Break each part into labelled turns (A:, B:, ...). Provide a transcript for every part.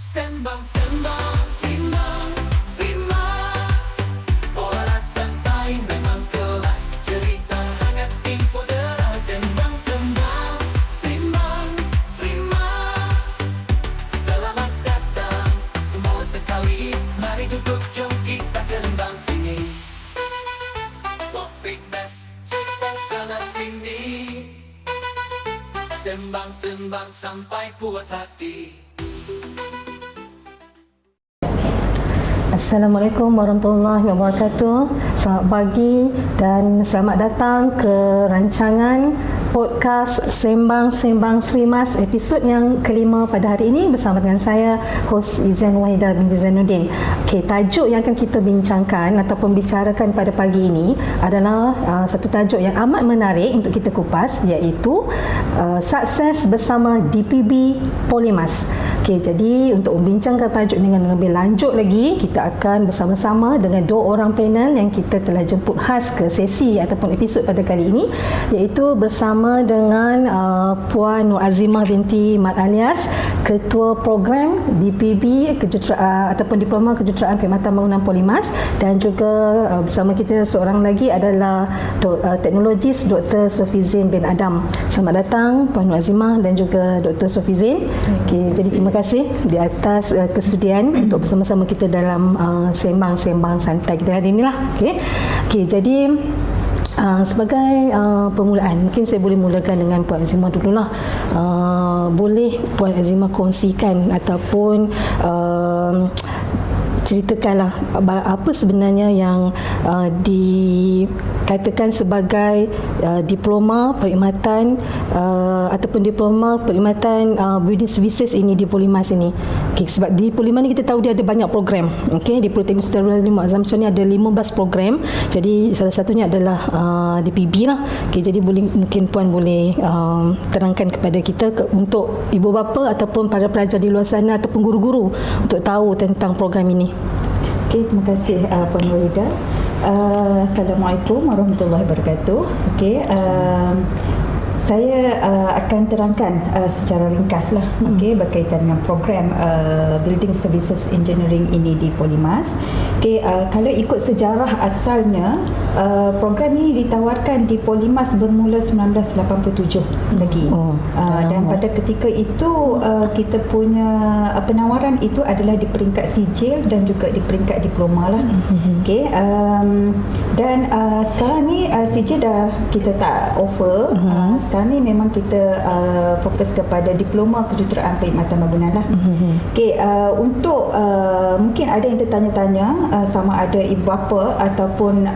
A: Sembang-sembang, simak borak santai memang kelas. Cerita hangat, info deras. Sembang-sembang, simak. Selamat datang semua sekali. Mari duduk, jom kita sembang sini. Topik best, cerita sana sini. Sembang-sembang sampai puas hati.
B: Assalamualaikum warahmatullahi wabarakatuh. Selamat pagi dan selamat datang ke rancangan podcast Sembang-Sembang Srimas episod yang kelima pada hari ini bersama dengan saya, hos Izan Wahidah binti Zainuddin. Okey, tajuk yang akan kita bincangkan ataupun bicarakan pada pagi ini adalah satu tajuk yang amat menarik untuk kita kupas, iaitu sukses bersama DPB Polymas. Okey, jadi untuk membincangkan tajuk dengan lebih lanjut lagi, kita akan bersama-sama dengan dua orang panel yang kita telah jemput khas ke sesi ataupun episod pada kali ini, iaitu bersama dengan Puan Nur Azimah binti Mat Alias, Ketua Program DPB ataupun Diploma Kejuruteraan Perkhidmatan Bangunan Polymas, dan juga bersama kita seorang lagi adalah teknologis Dr. Sofizin bin Adam. Selamat datang Puan Nur Azimah dan juga Dr. Sofizin. Okey, jadi terima kasih di atas kesudian untuk bersama-sama kita dalam sembang-sembang santai kita hari inilah. Okey, jadi sebagai permulaan, mungkin saya boleh mulakan dengan Puan Azimah dululah. Boleh Puan Azimah kongsikan ataupun ceritakanlah apa sebenarnya yang dikatakan sebagai diploma perkhidmatan ataupun diploma perkhidmatan building services ini di Polymas ini. Okay, sebab di Polymas ni kita tahu dia ada banyak program. Okay, di Politeknik Sultan Razali Muazzam ni ada 15 program. Jadi salah satunya adalah DPB lah. Okay, jadi mungkin Puan boleh terangkan kepada kita untuk ibu bapa ataupun para pelajar di luar sana ataupun guru-guru untuk tahu tentang program ini.
C: Okey, terima kasih Puan Wahidah. Assalamualaikum warahmatullahi wabarakatuh. Okey, saya akan terangkan secara ringkaslah berkaitan dengan program Building Services Engineering ini di Polymas. Okey, kalau ikut sejarah asalnya, program ini ditawarkan di Polymas bermula 1987 lagi. Dan pada ketika itu kita punya penawaran itu adalah di peringkat sijil dan juga di peringkat diploma lah. Okey, dan sekarang ni sijil dah kita tak offer. Sekarang ni memang kita fokus kepada diploma kejuruteraan perkhidmatan bangunan lah. Okey, untuk mungkin ada yang tertanya-tanya sama ada ibu bapa ataupun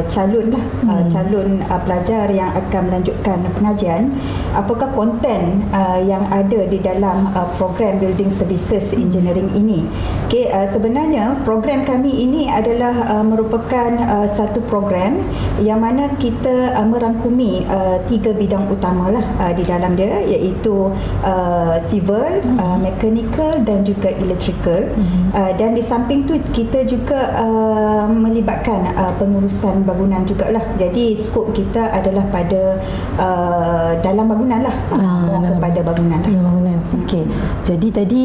C: calon lah, calon pelajar yang akan melanjutkan pengajian, apakah konten yang ada di dalam program Building Services Engineering ini. Okey, sebenarnya program kami ini adalah merupakan satu program yang mana kita merangkumi 3 bidang utamalah di dalam dia, iaitu civil, mechanical dan juga electrical. Dan di samping tu kita juga melibatkan pengurusan bangunan jugalah. Jadi skop kita adalah pada dalam bangunan lah, kepada bangunan lah.
B: Bangunan. Okey. Jadi tadi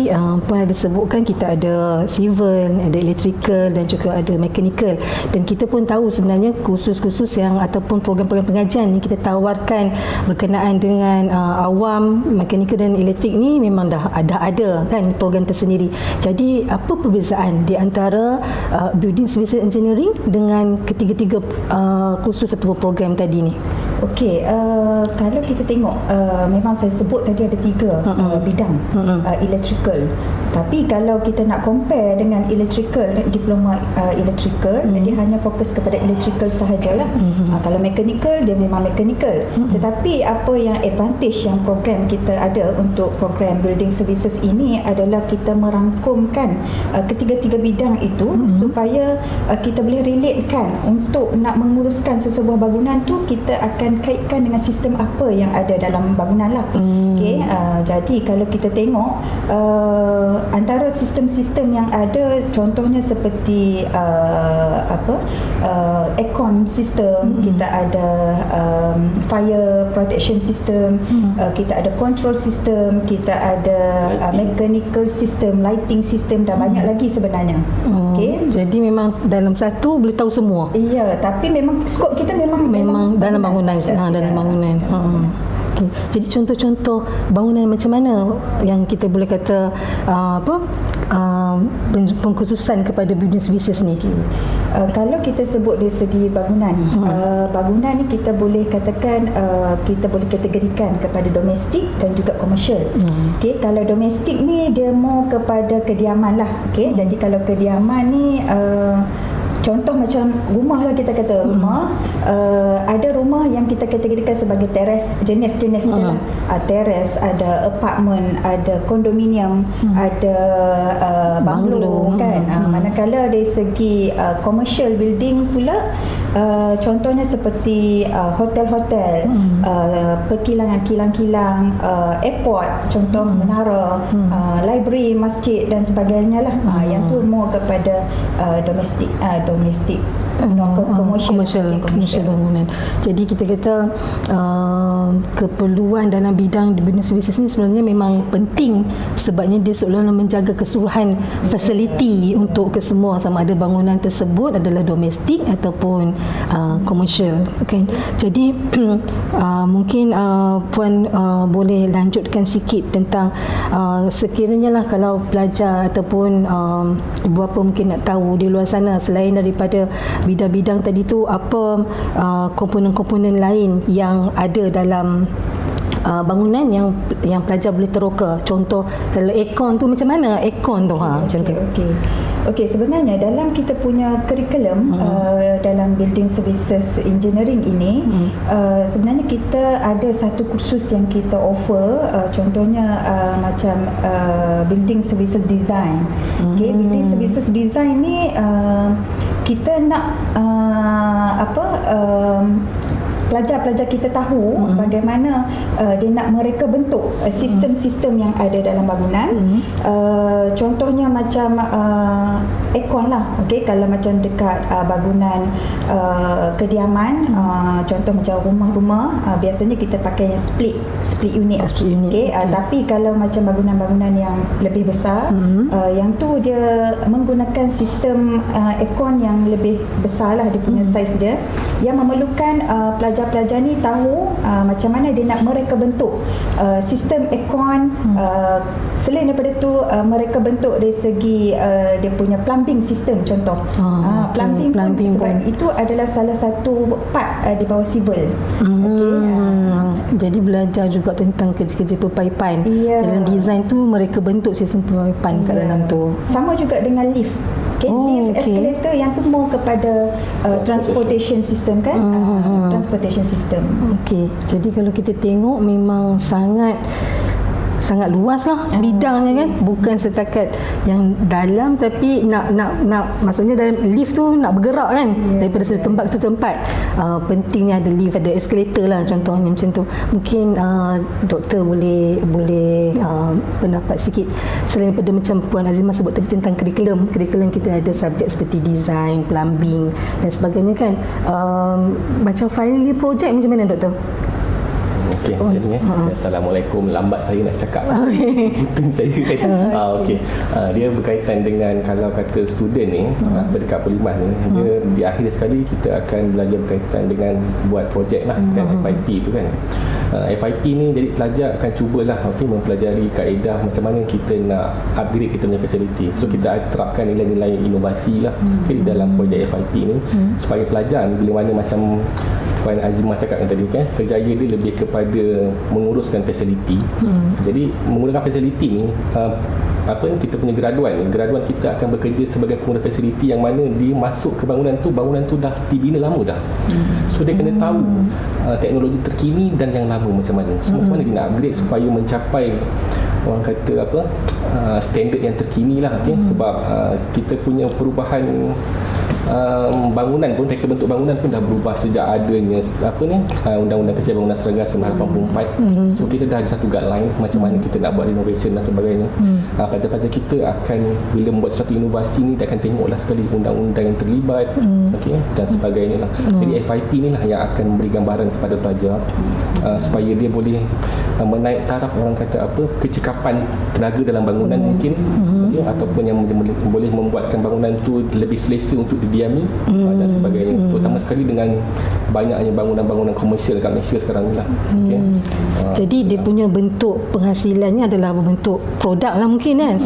B: Puan ada sebutkan kita ada civil, ada electrical dan juga ada mechanical, dan kita pun tahu sebenarnya kursus-kursus yang ataupun program-program pengajian yang kita tawarkan berkenaan dengan awam mechanical dan elektrik ni memang dah ada kan program tersendiri. Jadi apa perbezaan di antara Building Services Engineering dengan ketiga-tiga kursus atau program tadi ni?
C: Okey, kalau kita tengok memang saya sebut tadi ada 3 bidang electrical. Tapi kalau kita nak compare dengan electrical, diploma electrical, dia hanya fokus kepada electrical sahajalah. Kalau mechanical, dia memang mechanical. Tetapi apa yang advantage yang program kita ada untuk program Building Services ini adalah kita merangkumkan ketiga-tiga bidang itu supaya kita boleh relatekan untuk nak menguruskan sesebuah bangunan tu, kita akan akan kaitkan dengan sistem apa yang ada dalam bangunan lah. Okey, jadi kalau kita tengok antara sistem-sistem yang ada, contohnya seperti aircon system, kita ada fire protection system, kita ada control system, kita ada mechanical system, lighting system, dan banyak lagi sebenarnya. Okey.
B: Jadi memang dalam satu boleh tahu semua.
C: Ya, tapi memang skop kita memang
B: Dalam bangunan
C: saja.
B: dalam bangunan. Okay. Jadi contoh-contoh bangunan macam mana yang kita boleh kata pengkhususan kepada building services ni?
C: Kalau kita sebut dari segi bangunan, bangunan ni kita boleh katakan kita boleh kategorikan kepada domestik dan juga komersial. Okey, kalau domestik ni dia more kepada kediaman lah. Okey, jadi kalau kediaman ni contoh macam rumah lah, kita kata rumah, ada rumah yang kita kategorikan sebagai teres, jenis-jenis dia lah. Teres, ada apartment, ada kondominium, ada bungalow kan. Manakala dari segi commercial building pula, contohnya seperti hotel-hotel, perkilangan-kilang-kilang, airport, contoh menara, library, masjid dan sebagainya lah. Yang tu more kepada domestik
B: commercial bangunan. Jadi kita kata keperluan dalam bidang business services ni sebenarnya memang penting, sebabnya dia seolah-olah menjaga keseluruhan fasiliti untuk kesemua, sama ada bangunan tersebut adalah domestik ataupun commercial. Okay. Jadi mungkin Puan boleh lanjutkan sikit tentang sekiranya lah kalau pelajar ataupun ibu bapa mungkin nak tahu di luar sana, selain daripada bidang-bidang tadi tu, apa komponen-komponen lain yang ada dalam bangunan yang pelajar boleh teroka. Contoh kalau aircon tu macam mana aircon tu macam tu.
C: Okey, sebenarnya dalam kita punya kurikulum dalam building services engineering ini, sebenarnya kita ada satu kursus yang kita offer, contohnya macam building services design. Okey, building services design ni kita nak pelajar-pelajar kita tahu bagaimana dia nak mereka bentuk sistem-sistem yang ada dalam bangunan. Contohnya macam aircon lah. Okey, kalau macam dekat bangunan kediaman, contoh macam rumah-rumah, biasanya kita pakai yang split unit. Okey, tapi kalau macam bangunan-bangunan yang lebih besar, yang tu dia menggunakan sistem aircon yang lebih besar lah, dia punya saiz dia, yang memerlukan pelajar-pelajar ni tahu macam mana dia nak mereka bentuk sistem aircon. Selain daripada tu, mereka bentuk dari segi dia punya plumbing system, contoh plumbing sebab itu adalah salah satu part di bawah civil.
B: Jadi belajar juga tentang kerja-kerja pepaipan. Dalam design tu mereka bentuk sistem pepaipan kat dalam tu.
C: Sama juga dengan lift. Lift, escalator, yang tu more kepada transportation system kan. Transportation system. Okey.
B: Jadi kalau kita tengok memang sangat luas lah bidangnya kan, bukan setakat yang dalam, tapi nak maksudnya dalam lift tu nak bergerak kan, daripada satu tempat ke satu tempat. Pentingnya ada lift, ada escalator lah contohnya macam tu. Mungkin doktor boleh pendapat sikit, selain daripada macam Puan Azimah sebut tadi tentang kurikulum kita ada subjek seperti design, plumbing dan sebagainya kan. Macam final project macam mana doktor?
D: Okey, macam ni Assalamualaikum, lambat saya nak cakap. Saya kata okey. Dia berkaitan dengan kalau kata student ni dekat Polimas ni, dia di akhir sekali kita akan belajar berkaitan dengan buat projek lah kan, FIP tu kan. FIP ni jadi pelajar akan cubalah mempelajari kaedah macam mana kita nak upgrade kita punya facility. So kita terapkan nilai-nilai inovasi lah dalam projek FIP ni, supaya pelajar ni bila mana macam Puan Azimah cakap tadi kan, kerjaya dia lebih kepada menguruskan fasiliti. Jadi menggunakan fasiliti ni kita punya graduan kita akan bekerja sebagai pengguna fasiliti yang mana dia masuk ke bangunan tu dah dibina lama dah. So dia kena tahu teknologi terkini dan yang lama macam mana. So macam mana dia nak upgrade supaya mencapai orang kata apa, standard yang terkini lah, okay? Sebab kita punya perubahan bangunan pun, reka bentuk bangunan pun dah berubah sejak adanya Undang-Undang Kerja Bangunan Serangga 1984. So kita dah ada satu guideline macam mana kita nak buat renovation dan sebagainya. Pada kita akan, bila membuat satu inovasi ni, dia akan tengoklah sekali undang-undang yang terlibat, okay, dan sebagainya lah. Jadi FIP ni lah yang akan memberi gambaran kepada pelajar supaya dia boleh menaik taraf, orang kata apa, kecekapan tenaga dalam bangunan mungkin, okay, ataupun yang boleh membuatkan bangunan tu lebih selesa untuk didiami dan sebagainya. Terutama sekali dengan banyaknya bangunan-bangunan komersial kat Malaysia sekarang ni lah. Okay.
B: Jadi dia punya bentuk penghasilannya adalah berbentuk produk lah mungkin kan,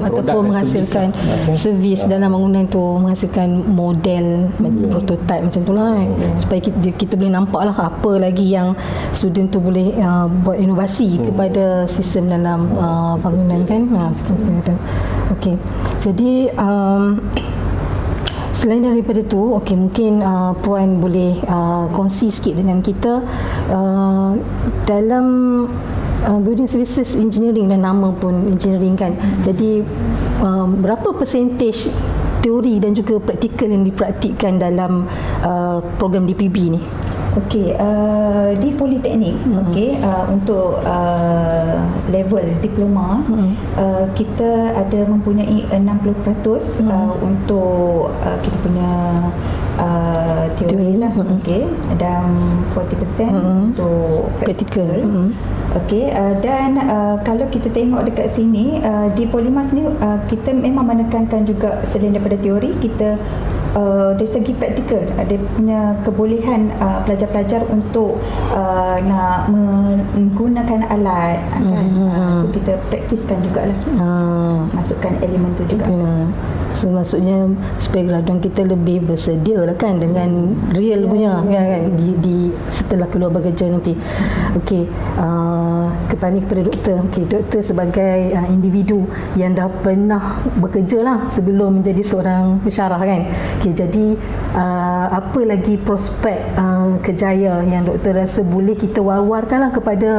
B: ataupun menghasilkan servis dalam bangunan tu, menghasilkan model, prototype macam tu lah kan. Supaya kita boleh nampak lah apa lagi yang student tu boleh buat inovasi kepada sistem dalam bangunan kan. Okey. Jadi selain daripada tu, okey, mungkin Puan boleh kongsi sikit dengan kita dalam Building Services Engineering, dan nama pun engineering kan. Jadi berapa percentage teori dan juga praktikal yang dipraktikkan dalam program DPB ni?
C: Okey, di Politeknik, okey, untuk level diploma, kita ada mempunyai 60% untuk kita punya teori lah, okey, dan 40% untuk praktikal. Okey, dan kalau kita tengok dekat sini, di Polimas ni kita memang menekankan juga selain daripada teori, kita dari segi praktikal ada punya kebolehan pelajar-pelajar untuk nak menggunakan alat kan. So kita praktiskan jugalah, masukkan elemen tu juga.
B: So maksudnya supaya graduan kita lebih bersedia lah kan dengan real punya kan di setelah keluar bekerja nanti. Okey, kepada doktor. Okey, doktor sebagai individu yang dah pernah bekerja lah sebelum menjadi seorang pensyarah kan. Okey, jadi apa lagi prospek kerjaya yang doktor rasa boleh kita war-warkan lah kepada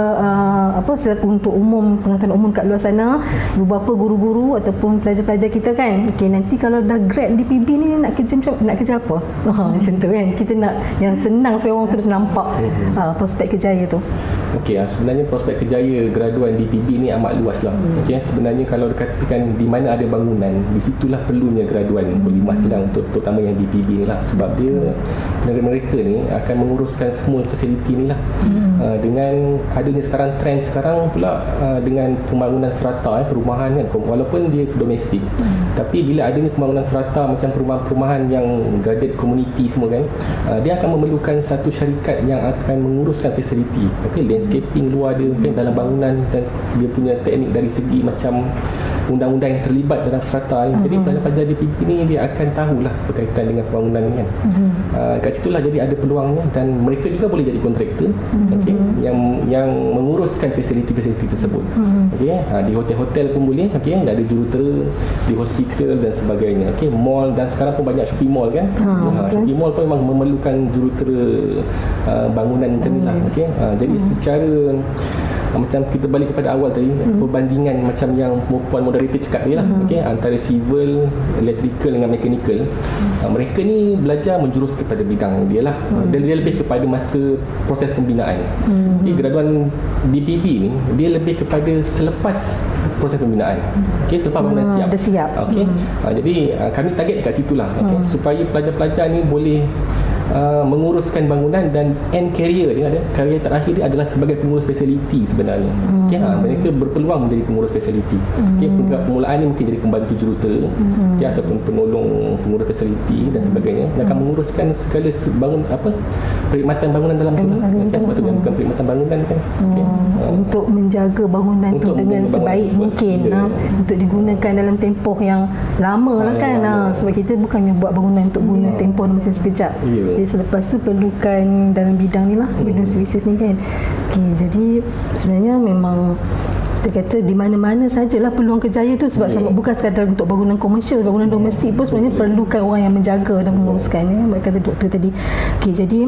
B: untuk umum, pengetahuan umum kat luar sana, ibu bapa, guru-guru ataupun pelajar-pelajar kita kan. Okey, nanti kalau dah grad DPB ni nak kerja apa? Macam tu kan. Kita nak yang senang supaya orang terus nampak prospek kerjaya tu.
D: Okey, sebenarnya prospek kerjaya graduan DPB ni amat luas lah. Okey, sebenarnya kalau dikatakan di mana ada bangunan, di situlah perlunya graduan Polimas ni lah, terutama yang DPB ni lah, sebab dia mereka ni akan menguruskan semua fasiliti ni lah. Dengan adanya sekarang trend sekarang pula dengan pembangunan serata perumahan kan, walaupun dia domestik, tapi bila adanya pembangunan serata macam perumahan-perumahan yang guided community semua kan, dia akan memerlukan satu syarikat yang akan menguruskan fasiliti, landscaping luar dia kan, dalam bangunan, dan dia punya teknik dari segi macam undang-undang yang terlibat dalam strata ni. Jadi pelajar-pelajar DPB ni dia akan tahulah berkaitan dengan pembangunan ni kan. Kat situlah jadi ada peluangnya, dan mereka juga boleh jadi kontraktor, yang menguruskan fasiliti-fasiliti tersebut. Di hotel-hotel pun boleh, ada jurutera, di hospital dan sebagainya. Mall, dan sekarang pun banyak shopping mall kan. Shopping mall pun memang memerlukan jurutera bangunan macam ni lah. Jadi secara macam kita balik kepada awal tadi, perbandingan macam yang Puan Moderator cakap tadi lah, antara civil, electrical dengan mechanical, mereka ni belajar menjurus kepada bidang dia lah. Dia lebih kepada masa proses pembinaan. Graduan DPB ni dia lebih kepada selepas proses pembinaan, selepas bangunan siap. Jadi kami target kat situlah, supaya pelajar-pelajar ni boleh menguruskan bangunan, dan end career dia ada, career terakhir dia adalah sebagai pengurus fasiliti sebenarnya. Mereka berpeluang menjadi pengurus fasiliti. Permulaan ni mungkin jadi pembantu jurutera, ataupun penolong pengurus fasiliti dan sebagainya, yang akan menguruskan segala perkhidmatan bangunan dalam tu lah. Sebab tu bukan perkhidmatan bangunan kan.
B: Untuk menjaga bangunan tu dengan sebaik mungkin, untuk digunakan dalam tempoh yang lama lah kan. Sebab kita bukannya buat bangunan untuk guna tempoh masa sekejap. Jadi selepas tu perlukan dalam bidang ni lah, building services ni kan. Jadi sebenarnya memang kita kata di mana-mana sajalah peluang kerjaya tu, sebab bukan sekadar untuk bangunan komersial, bangunan domestik pun sebenarnya perlukan orang yang menjaga dan menguruskan, kata doktor tadi. Jadi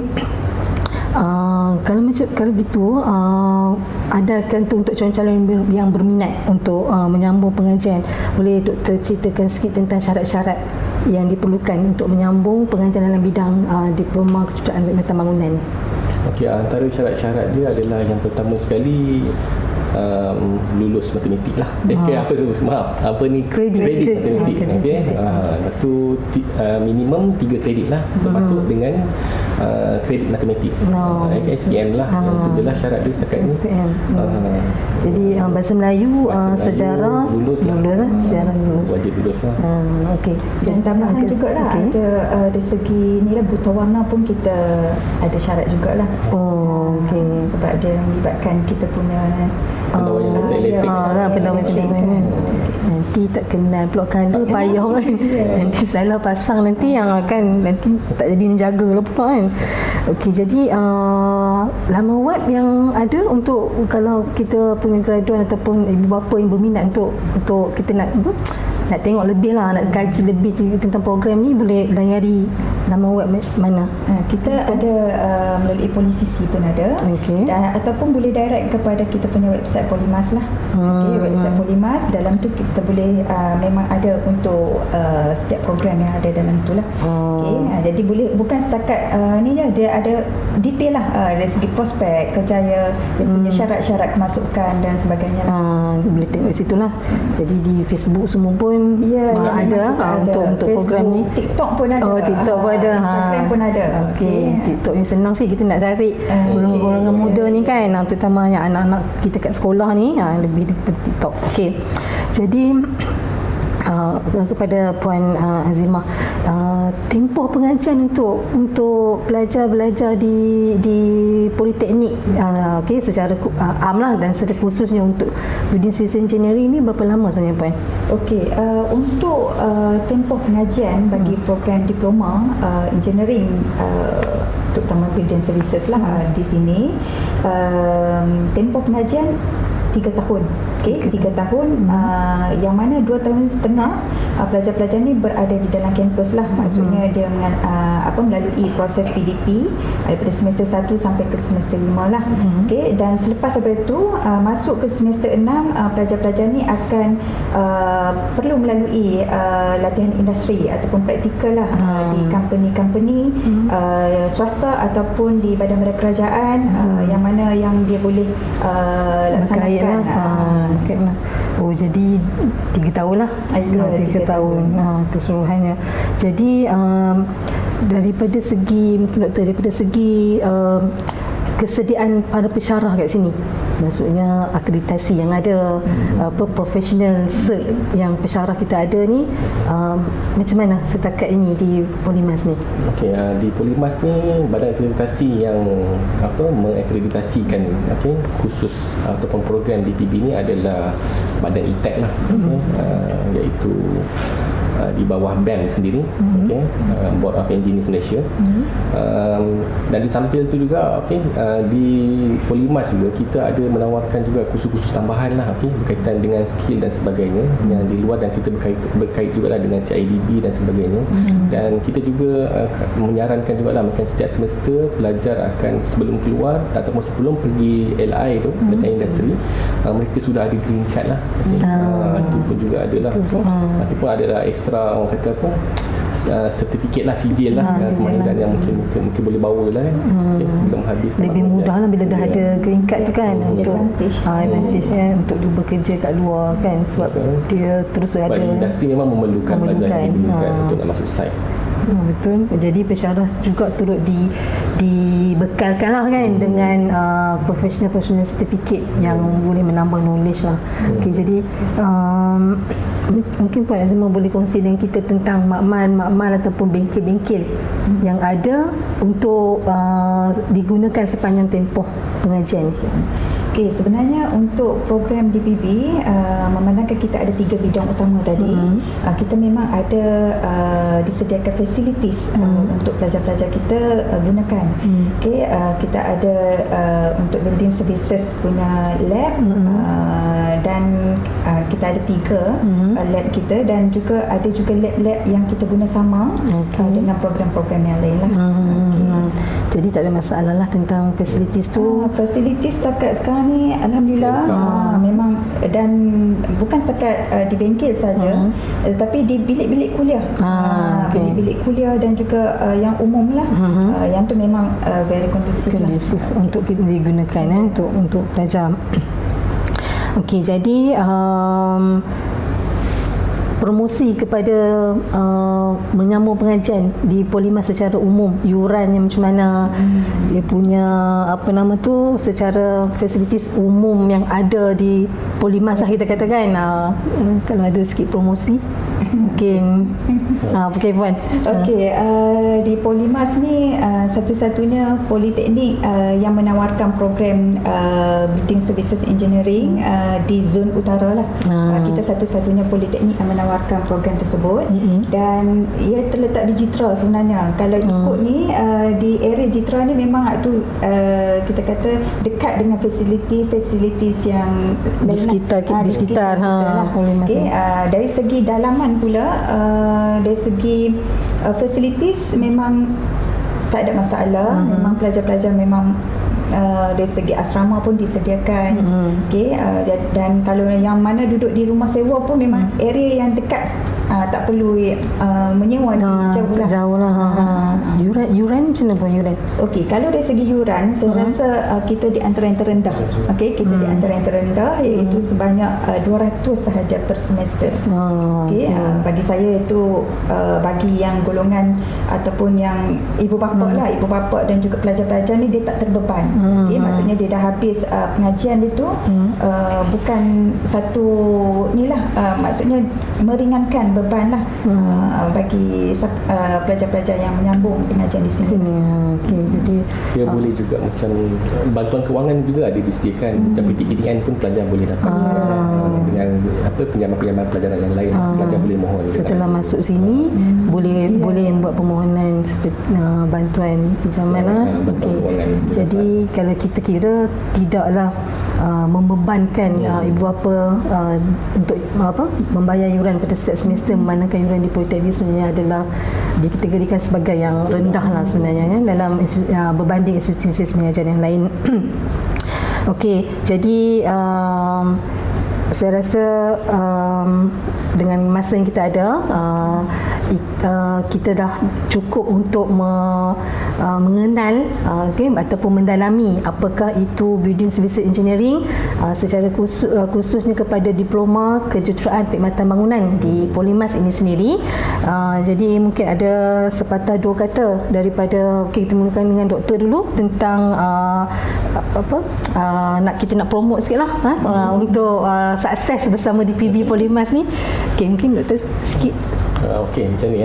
B: Kalau gitu ada kan tu untuk calon-calon yang berminat untuk menyambung pengajian, boleh doktor ceritakan sikit tentang syarat-syarat yang diperlukan untuk menyambung pengajian dalam bidang diploma kejuruteraan perkhidmatan bangunan ni?
D: Okey, antara syarat-syarat dia adalah yang pertama sekali lulus matematik lah. Kredit matematik. Okey. Lepas tu minimum 3 kredit lah, termasuk dengan kredit matematik. SPM lah. Itu adalah syarat dia setakat ni.
B: Jadi bahasa Melayu, sejarah lulus lah. Sejarah lulus.
D: Wajib lulus lah.
B: Okey.
C: Dan tambahan jugalah ada dari segi ni lah, buta warna pun kita ada syarat jugalah.
B: Okey.
C: Sebab dia melibatkan kita punya
D: Pendawaian elektrik.
B: Pendawaian elektrik. Nanti tak kenal pula color payah kan. Nanti salah pasang nanti yang akan nanti tak jadi menjaga lah pula kan. Okey, jadi laman web yang ada untuk kalau kita punya graduan ataupun ibu bapa yang berminat untuk kita nak tengok lebih lah, nak kaji lebih tentang program ni, boleh layari laman web mana?
C: Kita ada melalui Polisisi pun ada. Dan ataupun boleh direct kepada kita punya website Polimas lah. Website Polimas, dalam tu kita boleh memang ada untuk setiap program yang ada dalam tu lah. Jadi boleh bukan setakat ni je, dia ada detail lah dari segi prospek kerjaya, dia punya syarat-syarat kemasukan dan sebagainya lah.
B: Boleh tengok di situ lah. Jadi di Facebook semua pun ada untuk program ni.
C: TikTok pun ada.
B: TikTok pun ada.
C: Instagram pun ada.
B: TikTok ni senang sih, kita nak tarik golongan muda ni kan, terutama yang anak-anak kita kat sekolah ni, lebih daripada TikTok. Okey. Jadi kepada Puan Azimah, tempoh pengajian untuk belajar di politeknik, secara am lah, dan secara khususnya untuk Building Services Engineering ni berapa lama sebenarnya Puan?
C: Okey, untuk tempoh pengajian bagi program diploma engineering, terutama Building Services lah, di sini tempoh pengajian 3 tahun. 3 tahun, yang mana 2 tahun setengah pelajar-pelajar ni berada di dalam kampus lah. Maksudnya dia melalui proses PDP daripada semester 1 sampai ke semester 5 lah. Dan selepas daripada itu masuk ke semester 6, pelajar-pelajar ni akan perlu melalui latihan industri ataupun praktikal lah di company-company swasta ataupun di badan-badan kerajaan, yang mana yang dia boleh laksanakan.
B: Jadi 3 tahun lah. 3 tahun keseluruhannya. Jadi daripada segi kesediaan para pensyarah kat sini, maksudnya akreditasi yang ada, professional cert yang pensyarah kita ada ni, macam mana setakat ini di Polimas ni?
D: Okey, di Polimas ni badan akreditasi yang mengakreditasikan khusus ataupun program DPB ni adalah badan ITEC lah, iaitu di bawah BEM sendiri, Board of Engineers Malaysia. Dan di samping tu juga di Polimas juga kita ada menawarkan juga kursus-kursus tambahan lah, berkaitan dengan skill dan sebagainya yang di luar, dan kita berkait juga lah dengan CIDB dan sebagainya. Dan kita juga menyarankan juga lah, mungkin setiap semester pelajar akan sebelum keluar ataupun sebelum pergi LI tu, latihan industri, mereka sudah ada green card lah. Itu pun juga adalah, itu pun adalah extra, orang kata apa, sertifikat lah, sijil lah, kemahiran yang mungkin boleh bawa lah sebelum habis.
B: Lebih mudah lah bila dah ada green card tu kan, untuk advantage untuk dia bekerja kat luar kan, sebab dia terus ada.
D: Industri memang memerlukan pelajar yang green card untuk nak masuk site.
B: Betul. Jadi pensyarah juga turut dibekalkan lah kan dengan professional certificate yang boleh menambah knowledge lah. Okey, jadi mungkin Puan Azimah boleh kongsi dengan kita tentang makmal ataupun bengkel-bengkel yang ada untuk digunakan sepanjang tempoh pengajian.
C: Okey, sebenarnya untuk program DPB, memandangkan kita ada 3 bidang utama tadi, kita memang ada disediakan facilities untuk pelajar-pelajar kita gunakan. Okey, kita ada untuk building services punya lab, dan kita ada 3 lab kita, dan juga ada juga lab-lab yang kita guna sama dengan program-program yang lain lah.
B: Jadi tak ada masalah lah tentang facilities tu.
C: Fasilitis setakat sekarang ni alhamdulillah memang, dan bukan setakat di bengkel saja, tapi di bilik-bilik kuliah. Bilik-bilik kuliah dan juga yang umum lah. Yang tu memang very kondusif lah.
B: Untuk digunakan untuk pelajar. Okey, jadi promosi kepada menyambung pengajian di Polimas secara umum, yurannya macam mana, dia punya secara fasilitis umum yang ada di Polimas lah kita katakan. Kalau ada sikit promosi mungkin Okey Puan.
C: Okey, di Polimas ni satu-satunya politeknik yang menawarkan program Building Services Engineering di zon utara lah. Kita satu-satunya politeknik yang menawarkan program tersebut, dan ia terletak di Jitra sebenarnya. Kalau ikut ni di area Jitra ni memang tu kita kata dekat dengan fasilitis yang
B: di sekitar Polimas.
C: Okay, dari segi dalaman pula, dari segi fasilitis memang tak ada masalah. Memang pelajar-pelajar memang dari segi asrama pun disediakan. Okey, dan kalau yang mana duduk di rumah sewa pun memang area yang dekat, tak perlu menyewa
B: jauh lah. Yuran macam mana Puan, yuran?
C: Okey, kalau dari segi yuran saya rasa kita di antara yang terendah. Okey, kita di antara yang terendah, iaitu sebanyak 200 sahaja per semester. Okey, bagi saya itu bagi yang golongan ataupun yang ibu bapa lah, ibu bapa dan juga pelajar-pelajar ni dia tak terbeban. Okay, maksudnya dia dah habis pengajian dia tu, bukan satu ni lah, maksudnya meringankan beban lah bagi pelajar-pelajar yang menyambung pengajian di sini.
B: Okay, jadi
D: dia boleh juga macam bantuan kewangan juga ada disediakan, macam PTKTN pun pelajar boleh dapat dengan pinjaman-pinjaman pelajaran yang lain. Pelajar boleh mohon
B: setelah masuk sini boleh buat permohonan seperti bantuan pinjaman lah.
D: Kewangan.
B: Jadi kalau kita kira tidaklah membebankan ibu bapa untuk membayar yuran pada setiap semester, memandangkan yuran di politeknik sebenarnya adalah dikategorikan sebagai yang rendah lah sebenarnya dalam berbanding institusi pengajian yang lain. Okey, jadi saya rasa dengan masa yang kita ada, kita dah cukup untuk mengenal ataupun mendalami apakah itu Building Services Engineering secara khususnya kepada diploma kejuruteraan perkhidmatan bangunan di Polimas ini sendiri. Jadi mungkin ada sepatah dua kata daripada kita mulakan dengan doktor dulu tentang kita nak promote sikit lah untuk sukses bersama di PB Polimas ni. Okay, mungkin doktor sikit.
D: Okey, macam ni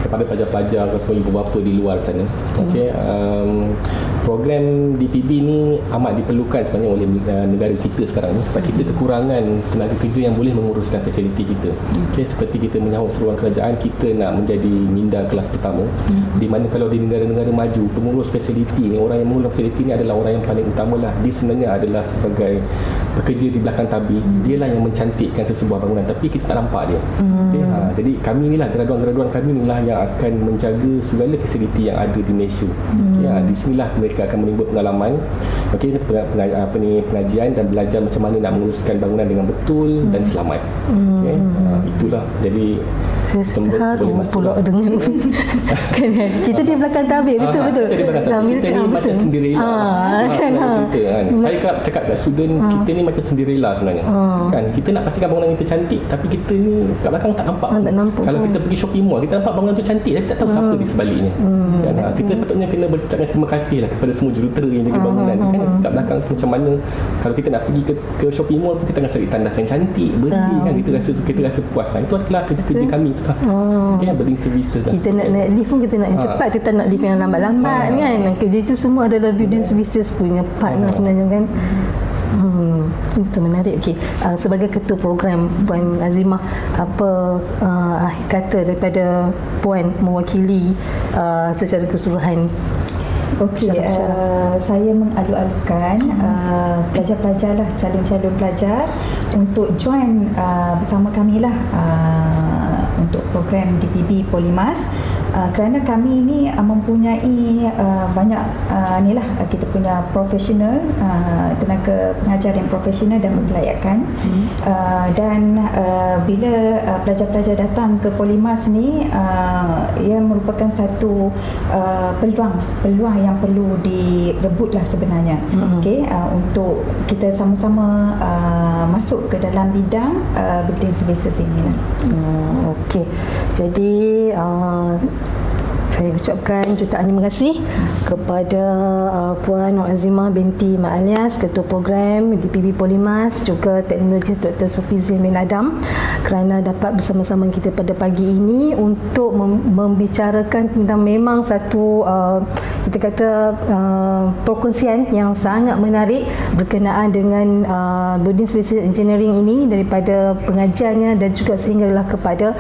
D: kepada pelajar-pelajar ataupun ibu bapa di luar sana. Okey, program DPB ni amat diperlukan sebenarnya oleh negara kita sekarang ni, sebab kita kekurangan tenaga kerja yang boleh menguruskan fasiliti kita. Okey, seperti kita menyahut seruan kerajaan, kita nak menjadi minda kelas pertama, di mana kalau di negara-negara maju, pengurus fasiliti ni, orang yang mengurus fasiliti ni adalah orang yang paling utama lah. Dia sebenarnya adalah sebagai pekerja di belakang tabir, dialah yang mencantikkan sesebuah bangunan, tapi kita tak nampak dia. Okay, jadi kami ni lah, graduan-graduan kami ni lah yang akan menjaga segala fasiliti yang ada di Malaysia. Di sinilah mereka akan menimbul pengalaman, pengajian dan belajar macam mana nak menguruskan bangunan dengan betul dan selamat. Okay, itulah. Jadi
B: saya terharu pula dengan kita di belakang tabir, betul-betul.
D: Kita ni macam Cinderella. Saya cakap kat student, kita ni macam Cinderella sebenarnya. Kan, kita nak pastikan bangunan kita cantik, tapi kita ni kat belakang tak nampak. Kalau kita pergi shopping mall, kita nampak bangunan tu cantik, tapi tak tahu siapa di sebaliknya. Kita patutnya kena berucapkan terima kasih lah kepada semua jurutera yang jaga bangunan kan. Kat belakang tu macam mana, kalau kita nak pergi ke shopping mall, kita tengah cari tandas yang cantik, bersih kan, kita rasa puas. Itu adalah kerja kami tu lah. Building services lah.
B: Kita nak naik lift pun kita nak yang cepat, kita nak lift yang lambat-lambat kan. Kerja itu semua adalah building services punya part lah sebenarnya kan. Betul, menarik. Okey, sebagai ketua program Puan Azimah, apa akhir kata daripada Puan mewakili secara keseluruhan?
C: Okey, saya mengalu-alukan pelajar-pelajar lah, calon-calon pelajar untuk join bersama kami lah untuk program DPB Polimas. Kerana kami ini mempunyai banyak kita punya profesional, tenaga pengajar yang profesional dan berkelayakan. Dan bila pelajar-pelajar datang ke Polymas ni, ia merupakan satu peluang yang perlu direbutlah sebenarnya. Untuk kita sama-sama masuk ke dalam bidang building services inilah.
B: Okey. Jadi saya ucapkan jutaan terima kasih kepada Puan Nur Azimah binti Mak Alias, Ketua Program di PB Polymas, juga Teknologis Dr. Sufizin bin Adam, kerana dapat bersama-sama kita pada pagi ini untuk membicarakan tentang memang satu kita kata perkongsian yang sangat menarik berkenaan dengan Building Services Engineering ini, daripada pengajiannya dan juga sehinggalah kepada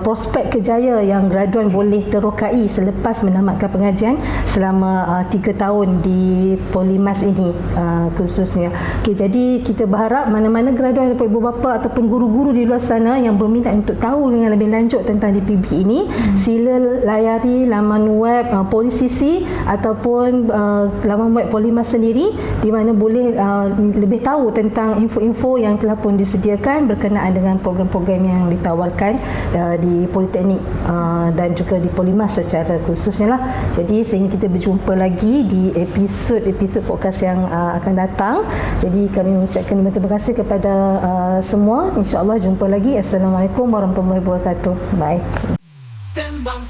B: prospek kerjaya yang graduan boleh terokai selepas menamatkan pengajian selama 3 tahun di Polymas ini khususnya. Jadi kita berharap mana-mana graduan ataupun ibu bapa ataupun guru-guru di luar sana yang berminat untuk tahu dengan lebih lanjut tentang DPB ini, sila layari laman web Polisisi ataupun laman web Polymas sendiri, di mana boleh lebih tahu tentang info-info yang telah pun disediakan berkenaan dengan program-program yang ditawarkan di Politeknik dan juga di Polymas secara khususnya lah. Jadi sehingga kita berjumpa lagi di episod podcast yang akan datang. Jadi kami mengucapkan terima kasih kepada semua. InsyaAllah jumpa lagi. Assalamualaikum warahmatullahi wabarakatuh. Bye.
A: Sembang